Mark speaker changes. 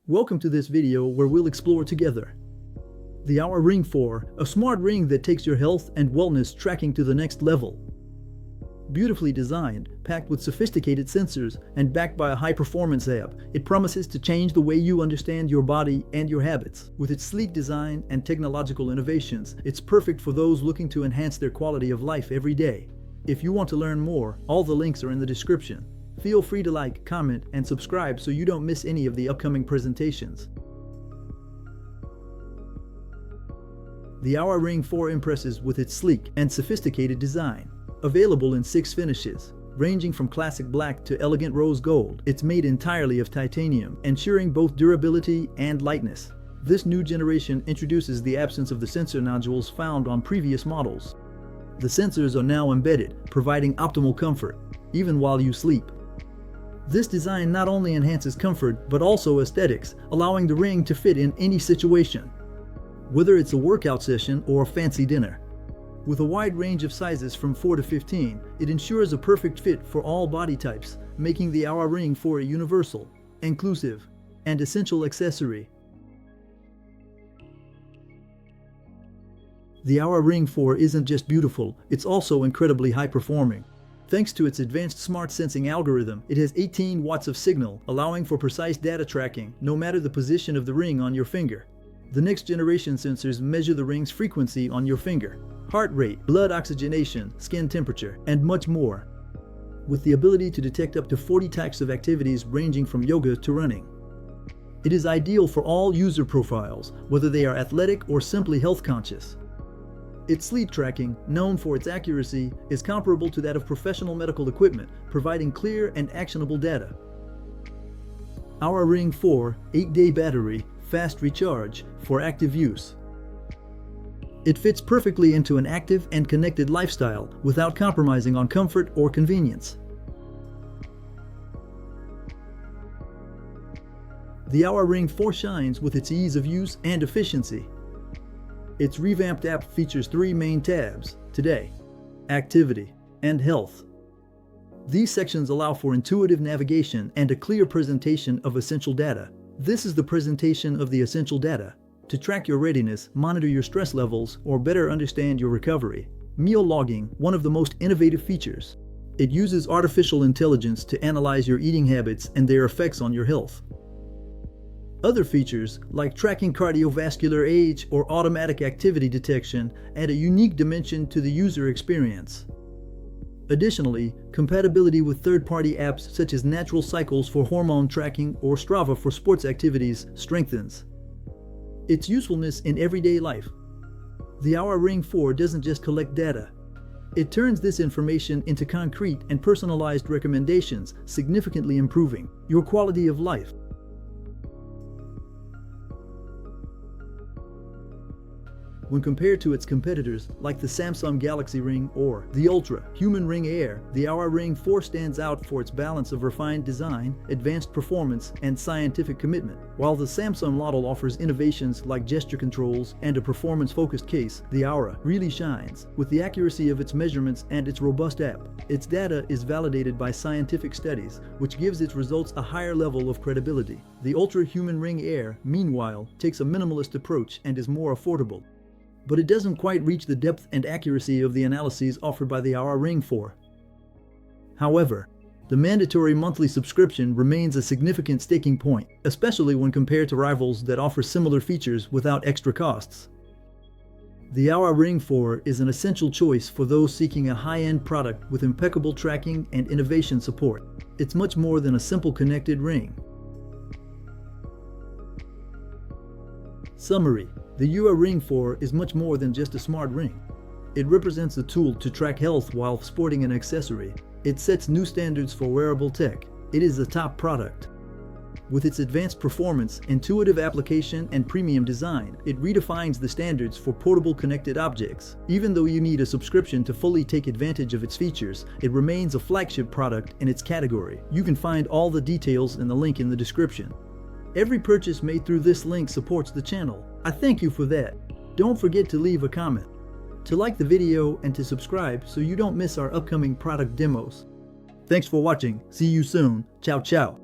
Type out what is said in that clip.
Speaker 1: Welcome to this video where we'll explore together the Oura Ring 4, a smart ring that takes your health and wellness tracking to the next level. Beautifully designed, packed with sophisticated sensors, and backed by a high-performance app, it promises to change the way you understand your body and your habits. With its sleek design and technological innovations, it's perfect for those looking to enhance their quality of life every day. If you want to learn more, all the links are in the description. Feel free to like, comment, and subscribe so you don't miss any of the upcoming presentations. The Oura Ring 4 impresses with its sleek and sophisticated design. Available in 6 finishes, ranging from classic black to elegant rose gold, it's made entirely of titanium, ensuring both durability and lightness. This new generation introduces the absence of the sensor nodules found on previous models. The sensors are now embedded, providing optimal comfort, even while you sleep. This design not only enhances comfort, but also aesthetics, allowing the ring to fit in any situation, whether it's a workout session or a fancy dinner. With a wide range of sizes from 4 to 15, it ensures a perfect fit for all body types, making the Oura Ring 4 a universal, inclusive, and essential accessory. The Oura Ring 4 isn't just beautiful, it's also incredibly high-performing. Thanks to its advanced smart sensing algorithm, it has 18 watts of signal, allowing for precise data tracking, no matter the position of the ring on your finger. The next generation sensors measure the ring's frequency on your finger, heart rate, blood oxygenation, skin temperature, and much more, with the ability to detect up to 40 types of activities ranging from yoga to running. It is ideal for all user profiles, whether they are athletic or simply health conscious. Its sleep tracking, known for its accuracy, is comparable to that of professional medical equipment, providing clear and actionable data. Oura Ring 4, 8-day battery, fast recharge for active use. It fits perfectly into an active and connected lifestyle without compromising on comfort or convenience. The Oura Ring 4 shines with its ease of use and efficiency. Its revamped app features 3 main tabs: Today, Activity, and Health. These sections allow for intuitive navigation and a clear presentation of essential data. This is the presentation of the essential data to track your readiness, monitor your stress levels, or better understand your recovery. Meal logging, one of the most innovative features. It uses artificial intelligence to analyze your eating habits and their effects on your health. Other features, like tracking cardiovascular age or automatic activity detection, add a unique dimension to the user experience. Additionally, compatibility with third-party apps such as Natural Cycles for hormone tracking or Strava for sports activities strengthens its usefulness in everyday life. The Oura Ring 4 doesn't just collect data. It turns this information into concrete and personalized recommendations, significantly improving your quality of life. When compared to its competitors like the Samsung Galaxy Ring or the Ultra Human Ring Air, the Oura Ring 4 stands out for its balance of refined design, advanced performance, and scientific commitment. While the Samsung model offers innovations like gesture controls and a performance-focused case, the Oura really shines with the accuracy of its measurements and its robust app. Its data is validated by scientific studies, which gives its results a higher level of credibility. The Ultra Human Ring Air, meanwhile, takes a minimalist approach and is more affordable, but it doesn't quite reach the depth and accuracy of the analyses offered by the Oura Ring 4. However, the mandatory monthly subscription remains a significant sticking point, especially when compared to rivals that offer similar features without extra costs. The Oura Ring 4 is an essential choice for those seeking a high-end product with impeccable tracking and innovation support. It's much more than a simple connected ring. Summary: the Oura Ring 4 is much more than just a smart ring. It represents a tool to track health while sporting an accessory. It sets new standards for wearable tech. It is a top product. With its advanced performance, intuitive application, and premium design, it redefines the standards for portable connected objects. Even though you need a subscription to fully take advantage of its features, it remains a flagship product in its category. You can find all the details in the link in the description. Every purchase made through this link supports the channel. I thank you for that. Don't forget to leave a comment, to like the video, and to subscribe so you don't miss our upcoming product demos. Thanks for watching. See you soon. Ciao ciao.